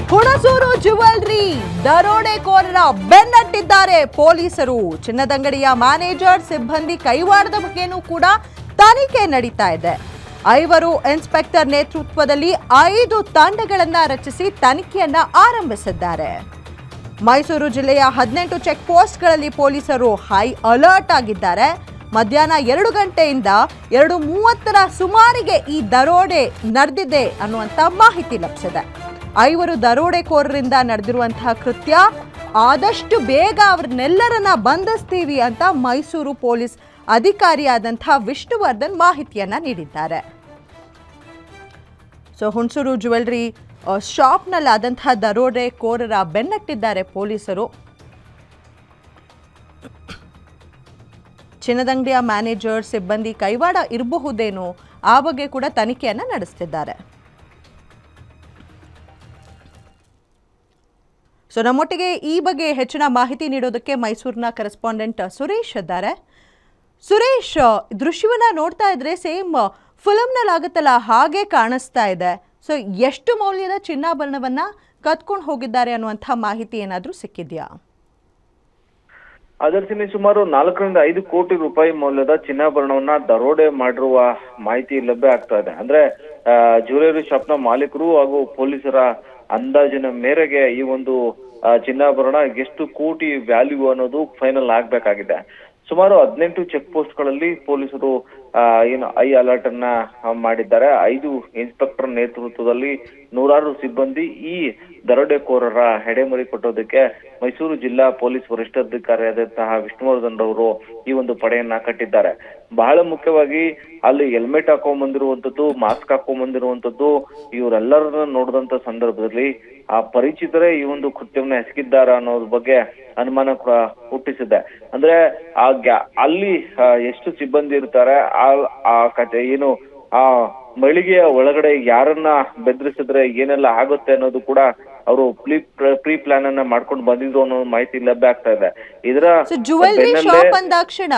Hunsur jewellery ದರೋಡೆಕೋರರ ಬೆನ್ನಟ್ಟಿದ್ದಾರೆ ಪೊಲೀಸರು. ಚಿನ್ನದಂಗಡಿಯ manager ಸಿಬ್ಬಂದಿ ಕೈವಾಡದ ಬಗ್ಗೆನೂ ಕೂಡ ತನಿಖೆ ನಡೀತಾ ಇದೆ. 5 ಇನ್ಸ್ಪೆಕ್ಟರ್ ನೇತೃತ್ವದಲ್ಲಿ 5 ತಂಡಗಳನ್ನು ರಚಿಸಿ ತನಿಖೆಯನ್ನ ಆರಂಭಿಸಿದ್ದಾರೆ. ಮೈಸೂರು ಜಿಲ್ಲೆಯ 18 ಚೆಕ್ ಪೋಸ್ಟ್ಗಳಲ್ಲಿ ಪೊಲೀಸರು ಹೈ ಅಲರ್ಟ್ ಆಗಿದ್ದಾರೆ. ಮಧ್ಯಾಹ್ನ 2 ಗಂಟೆಯಿಂದ 2:30ರ ಸುಮಾರಿಗೆ ಈ ದರೋಡೆ ನಡೆದಿದೆ ಅನ್ನುವಂಥ ಮಾಹಿತಿ ಲಭಿಸಿದೆ. 5 ದರೋಡೆಕೋರರಿಂದ ನಡೆದಿರುವಂತಹ ಕೃತ್ಯ ಆದಷ್ಟು ಬೇಗ ಅವ್ರನ್ನೆಲ್ಲರನ್ನ ಬಂಧಿಸ್ತೀವಿ ಅಂತ ಮೈಸೂರು ಪೊಲೀಸ್ ಅಧಿಕಾರಿಯಾದಂತಹ ವಿಷ್ಣುವರ್ಧನ್ ಮಾಹಿತಿಯನ್ನ ನೀಡಿದ್ದಾರೆ. ಹುಣಸೂರು ಜ್ಯುವೆಲ್ಲರಿ ಶಾಪ್ನಲ್ಲಾದಂತಹ ದರೋಡೆಕೋರರ ಬೆನ್ನಟ್ಟಿದ್ದಾರೆ ಪೊಲೀಸರು. ಚಿನ್ನದಂಗಡಿಯ ಮ್ಯಾನೇಜರ್ ಸಿಬ್ಬಂದಿ ಕೈವಾಡ ಇರಬಹುದೇನೋ ಆ ಬಗ್ಗೆ ಕೂಡ ತನಿಖೆಯನ್ನ ನಡೆಸುತ್ತಿದ್ದಾರೆ. ನಮ್ಮೊಟ್ಟಿಗೆ ಈ ಬಗ್ಗೆ ಹೆಚ್ಚಿನ ಮಾಹಿತಿ ನೀಡೋದಕ್ಕೆ ಮೈಸೂರಿನ ಕರೆಸ್ಪಾಂಡೆಂಟ್ ಸುರೇಶ್ ಇದ್ದಾರೆ. ಸುರೇಶ್, ದೃಶ್ಯವನ್ನ ನೋಡ್ತಾ ಇದ್ರೆ ಸೇಮ್ ಫಿಲಮ್ನಲ್ಲಿ ಆಗುತ್ತಲ್ಲ ಹಾಗೆ ಕಾಣಿಸ್ತಾ ಇದೆ. ಎಷ್ಟು ಮೌಲ್ಯದ ಚಿನ್ನಾಭರಣವನ್ನ ಕದ್ಕೊಂಡು ಹೋಗಿದ್ದಾರೆ ಅನ್ನುವಂಥ ಮಾಹಿತಿ ಏನಾದರೂ ಸಿಕ್ಕಿದ್ಯಾ? ಅದರ್ಶಿನಿ, ಸುಮಾರು 4 ರಿಂದ 5 ಕೋಟಿ ರೂಪಾಯಿ ಮೌಲ್ಯದ ಚಿನ್ನಾಭರಣವನ್ನ ದರೋಡೆ ಮಾಡಿರುವ ಮಾಹಿತಿ ಲಭ್ಯ ಆಗ್ತಾ ಇದೆ. ಅಂದ್ರೆ ಜ್ಯುವೆಲ್ಲರಿ ಶಾಪ್ನ ಮಾಲೀಕರು ಹಾಗೂ ಪೊಲೀಸರ ಅಂದಾಜಿನ ಮೇರೆಗೆ ಈ ಒಂದು ಚಿನ್ನಾಭರಣ ಎಷ್ಟು ಕೋಟಿ ವ್ಯಾಲ್ಯೂ ಅನ್ನೋದು ಫೈನಲ್ ಆಗ್ಬೇಕಾಗಿದೆ. ಸುಮಾರು 18 ಚೆಕ್ ಪೋಸ್ಟ್ಗಳಲ್ಲಿ ಪೊಲೀಸರು ಹೈ ಅಲರ್ಟ್ ಅನ್ನ ಮಾಡಿದ್ದಾರೆ. 5 ಇನ್ಸ್ಪೆಕ್ಟರ್ ನೇತೃತ್ವದಲ್ಲಿ 100 ಸಿಬ್ಬಂದಿ ಈ ದರೋಡೆಕೋರರ ಹೆಡೆಮರಿ ಕೊಟ್ಟೋದಕ್ಕೆ ಮೈಸೂರು ಜಿಲ್ಲಾ ಪೊಲೀಸ್ ವರಿಷ್ಠಾಧಿಕಾರಿಯಾದಂತಹ ವಿಷ್ಣುವರ್ಧನ್ ರವರು ಈ ಒಂದು ಪಡೆಯನ್ನ ಕಟ್ಟಿದ್ದಾರೆ. ಬಹಳ ಮುಖ್ಯವಾಗಿ ಅಲ್ಲಿ ಹೆಲ್ಮೆಟ್ ಹಾಕೊಂಡ್ಬಂದಿರುವಂತದ್ದು, ಮಾಸ್ಕ್ ಹಾಕೊಂಡ್ಬಂದಿರುವಂತದ್ದು, ಇವರೆಲ್ಲರನ್ನ ನೋಡಿದಂತ ಸಂದರ್ಭದಲ್ಲಿ ಆ ಪರಿಚಿತರೇ ಈ ಒಂದು ಕೃತ್ಯವನ್ನ ಎಸಗಿದ್ದಾರ ಅನ್ನೋದ್ರ ಬಗ್ಗೆ ಅನುಮಾನ ಹುಟ್ಟಿಸಿದೆ. ಅಂದ್ರೆ ಅಲ್ಲಿ ಎಷ್ಟು ಸಿಬ್ಬಂದಿ ಇರ್ತಾರೆ, ಆ ಕತೆ ಏನು, ಆ ಮಳಿಗೆಯ ಒಳಗಡೆ ಯಾರನ್ನ ಬೆದರಿಸಿದ್ರೆ ಏನೆಲ್ಲ ಆಗುತ್ತೆ ಅನ್ನೋದು ಕೂಡ ಅವರು ಪ್ರೀ ಪ್ಲಾನ್ ಅನ್ನ ಮಾಡ್ಕೊಂಡು ಬಂದಿದ್ರು ಅನ್ನೋ ಮಾಹಿತಿ ಲಭ್ಯ ಆಗ್ತಾ ಇದೆ. ಇದರ ಜ್ಯುವೆಲ್ಲರಿ ಶಾಪ್ ಅಂದಾಕ್ಷಣ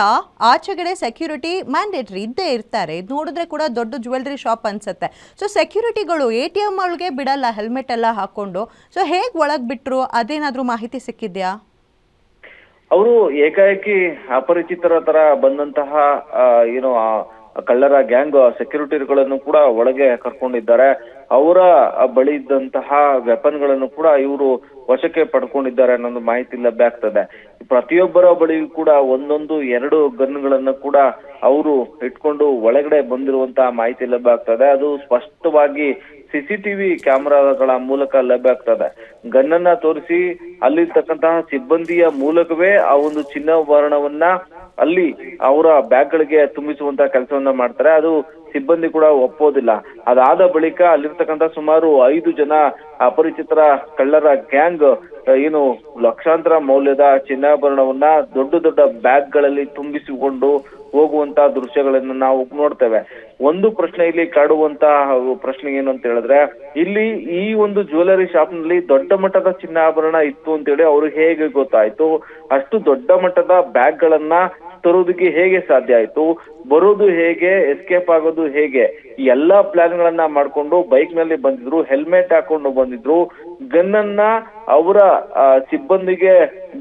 ಆಚೆಗಡೆ ಸೆಕ್ಯೂರಿಟಿ ಮ್ಯಾಂಡೇಟರಿ ಇದ್ದೇ ಇರ್ತಾರೆ. ಇದು ನೋಡಿದ್ರೆ ಕೂಡ ದೊಡ್ಡ ಜ್ಯುವೆಲ್ಲರಿ ಶಾಪ್ ಅನ್ಸುತ್ತೆ. ಸೆಕ್ಯೂರಿಟಿಗಳು ATM ಒಳಗೆ ಬಿಡಲ್ಲ ಹೆಲ್ಮೆಟ್ ಎಲ್ಲ ಹಾಕೊಂಡು. ಹೇಗ್ ಒಳಗ್ ಬಿಟ್ರು, ಅದೇನಾದ್ರೂ ಮಾಹಿತಿ ಸಿಕ್ಕಿದ್ಯಾ? ಅವರು ಏಕಾಏಕಿ ಅಪರಿಚಿತರ ತರ ಬಂದಂತಹ ಕಳ್ಳರ ಗ್ಯಾಂಗ್ ಸೆಕ್ಯೂರಿಟಿಗಳನ್ನು ಕೂಡ ಒಳಗೆ ಕರ್ಕೊಂಡಿದ್ದಾರೆ. ಅವರ ಬಳಿ ಇದ್ದಂತಹ ವೆಪನ್ ಗಳನ್ನು ಕೂಡ ಇವರು ವಶಕ್ಕೆ ಪಡ್ಕೊಂಡಿದ್ದಾರೆ ಅನ್ನೋದು ಮಾಹಿತಿ ಲಭ್ಯ ಆಗ್ತದೆ. ಪ್ರತಿಯೊಬ್ಬರ ಬಳಿಯೂ ಕೂಡ 1-2 ಗನ್ಗಳನ್ನು ಕೂಡ ಅವರು ಇಟ್ಕೊಂಡು ಒಳಗಡೆ ಬಂದಿರುವಂತಹ ಮಾಹಿತಿ ಲಭ್ಯ ಆಗ್ತದೆ. ಅದು ಸ್ಪಷ್ಟವಾಗಿ CCTV ಕ್ಯಾಮೆರಾಗಳ ಮೂಲಕ ಲಭ್ಯ ಆಗ್ತದೆ. ಗನ್ನನ್ನ ತೋರಿಸಿ ಅಲ್ಲಿರ್ತಕ್ಕಂತಹ ಸಿಬ್ಬಂದಿಯ ಮೂಲಕವೇ ಆ ಒಂದು ಚಿನ್ನಾಭರಣವನ್ನ ಅಲ್ಲಿ ಅವರ ಬ್ಯಾಗ್ ಗಳಿಗೆ ತುಂಬಿಸುವಂತಹ ಕೆಲಸವನ್ನ ಮಾಡ್ತಾರೆ. ಅದು ಸಿಬ್ಬಂದಿ ಕೂಡ ಒಪ್ಪೋದಿಲ್ಲ. ಅದಾದ ಬಳಿಕ ಅಲ್ಲಿರ್ತಕ್ಕಂಥ ಸುಮಾರು 5 ಜನ ಅಪರಿಚಿತರ ಕಳ್ಳರ ಗ್ಯಾಂಗ್ ಲಕ್ಷಾಂತರ ಮೌಲ್ಯದ ಚಿನ್ನಾಭರಣವನ್ನ ದೊಡ್ಡ ಬ್ಯಾಗ್ ಗಳಲ್ಲಿ ತುಂಬಿಸಿಕೊಂಡು ಹೋಗುವಂತಹ ದೃಶ್ಯಗಳನ್ನ ನಾವು ನೋಡ್ತೇವೆ. ಒಂದು ಪ್ರಶ್ನೆ ಇಲ್ಲಿ ಕಾಡುವಂತಹ ಪ್ರಶ್ನೆ ಏನು ಅಂತ ಹೇಳಿದ್ರೆ, ಇಲ್ಲಿ ಈ ಒಂದು ಜ್ಯುವೆಲ್ಲರಿ ಶಾಪ್ ನಲ್ಲಿ ದೊಡ್ಡ ಮಟ್ಟದ ಚಿನ್ನಾಭರಣ ಇತ್ತು ಅಂತ ಹೇಳಿ ಅವ್ರಿಗೆ ಹೇಗೆ ಗೊತ್ತಾಯ್ತು? ಅಷ್ಟು ದೊಡ್ಡ ಮಟ್ಟದ ಬ್ಯಾಗ್ ಗಳನ್ನ ತರೋದಕ್ಕೆ ಹೇಗೆ ಸಾಧ್ಯ ಆಯ್ತು? ಬರೋದು ಹೇಗೆ, ಎಸ್ಕೇಪ್ ಆಗೋದು ಹೇಗೆ? ಈ ಎಲ್ಲಾ ಪ್ಲಾನ್ ಗಳನ್ನ ಮಾಡ್ಕೊಂಡು ಬೈಕ್ ನಲ್ಲಿ ಬಂದಿದ್ರು, ಹೆಲ್ಮೆಟ್ ಹಾಕೊಂಡು ಬಂದಿದ್ರು. ಗನ್ನನ್ನ ಅವರ ಸಿಬ್ಬಂದಿಗೆ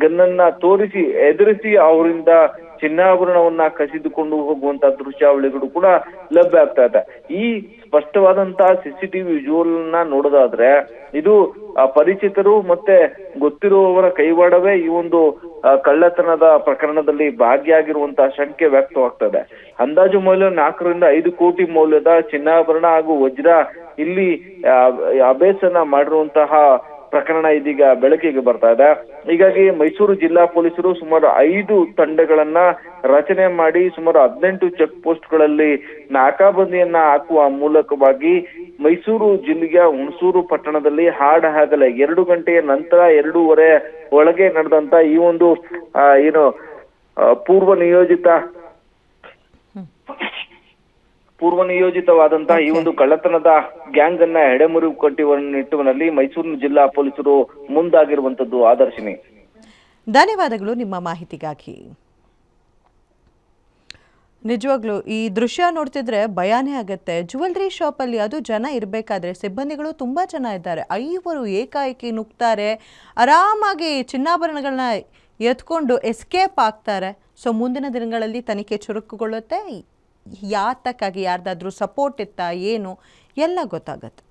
ಗನ್ನನ್ನ ತೋರಿಸಿ ಎದುರಿಸಿ ಅವರಿಂದ ಚಿನ್ನಾಭರಣವನ್ನ ಕಸಿದುಕೊಂಡು ಹೋಗುವಂತ ದೃಶ್ಯಾವಳಿಗಳು ಕೂಡ ಲಭ್ಯ ಆಗ್ತಾ ಇದೆ. ಈ ಸ್ಪಷ್ಟವಾದಂತಹ CCTV ವಿಜುವಲ್ ನ ನೋಡೋದಾದ್ರೆ ಇದು ಪರಿಚಿತರು ಮತ್ತೆ ಗೊತ್ತಿರುವವರ ಕೈವಾಡವೇ ಈ ಒಂದು ಕಳ್ಳತನದ ಪ್ರಕರಣದಲ್ಲಿ ಭಾಗಿಯಾಗಿರುವಂತಹ ಶಂಕೆ ವ್ಯಕ್ತವಾಗ್ತದೆ. ಅಂದಾಜು ಮೌಲ್ಯ 4 ರಿಂದ 5 ಕೋಟಿ ಮೌಲ್ಯದ ಚಿನ್ನಾಭರಣ ಹಾಗೂ ವಜ್ರ ಇಲ್ಲಿ ಅಭ್ಯಾಸನ ಮಾಡಿರುವಂತಹ ಪ್ರಕರಣ ಇದೀಗ ಬೆಳಕಿಗೆ ಬರ್ತಾ ಇದೆ. ಹೀಗಾಗಿ ಮೈಸೂರು ಜಿಲ್ಲಾ ಪೊಲೀಸರು ಸುಮಾರು 5 ತಂಡಗಳನ್ನ ರಚನೆ ಮಾಡಿ ಸುಮಾರು 18 ಚೆಕ್ ಪೋಸ್ಟ್ಗಳಲ್ಲಿ ನಾಕಾಬಂದಿಯನ್ನ ಹಾಕುವ ಮೂಲಕವಾಗಿ ಮೈಸೂರು ಜಿಲ್ಲೆಯ ಹುಣಸೂರು ಪಟ್ಟಣದಲ್ಲಿ ಹಾಡಹಗಲೇ 2 ಗಂಟೆಯ ನಂತರ 2:30 ಒಳಗೆ ನಡೆದಂತ ಈ ಒಂದು ಪೂರ್ವ ನಿಯೋಜಿತವಾದಂತಹ ಈ ಒಂದು ಕಳ್ಳತನದ ಗ್ಯಾಂಗ್ ಅನ್ನ ಎಡೆಮುರಿ ಕಟ್ಟುವ ನಿಟ್ಟಿನಲ್ಲಿ ಮೈಸೂರು ಜಿಲ್ಲಾ ಪೊಲೀಸರು ಮುಂದಾಗಿರುವಂತದ್ದು. ಆದರ್ಶಿನಿ, ಧನ್ಯವಾದಗಳು ನಿಮ್ಮ ಮಾಹಿತಿಗಾಗಿ. ನಿಜವಾಗ್ಲೂ ಈ ದೃಶ್ಯ ನೋಡ್ತಿದ್ರೆ ಭಯಾನೇ ಆಗತ್ತೆ. ಜ್ಯುವೆಲ್ರಿ ಶಾಪಲ್ಲಿ ಅದು ಜನ ಇರಬೇಕಾದ್ರೆ ಸಿಬ್ಬಂದಿಗಳು ತುಂಬ ಜನ ಇದ್ದಾರೆ. 5 ಏಕಾಏಕಿ ನುಗ್ತಾರೆ, ಆರಾಮಾಗಿ ಚಿನ್ನಾಭರಣಗಳನ್ನ ಎತ್ಕೊಂಡು ಎಸ್ಕೇಪ್ ಆಗ್ತಾರೆ. ಸೊ ಮುಂದಿನ ದಿನಗಳಲ್ಲಿ ತನಿಖೆ ಚುರುಕುಗೊಳ್ಳುತ್ತೆ. ಯಾತಕ್ಕಾಗಿ ಯಾರ್ದಾದ್ರೂ ಸಪೋರ್ಟ್ ಇತ್ತಾ ಏನು ಎಲ್ಲ ಗೊತ್ತಾಗತ್ತೆ.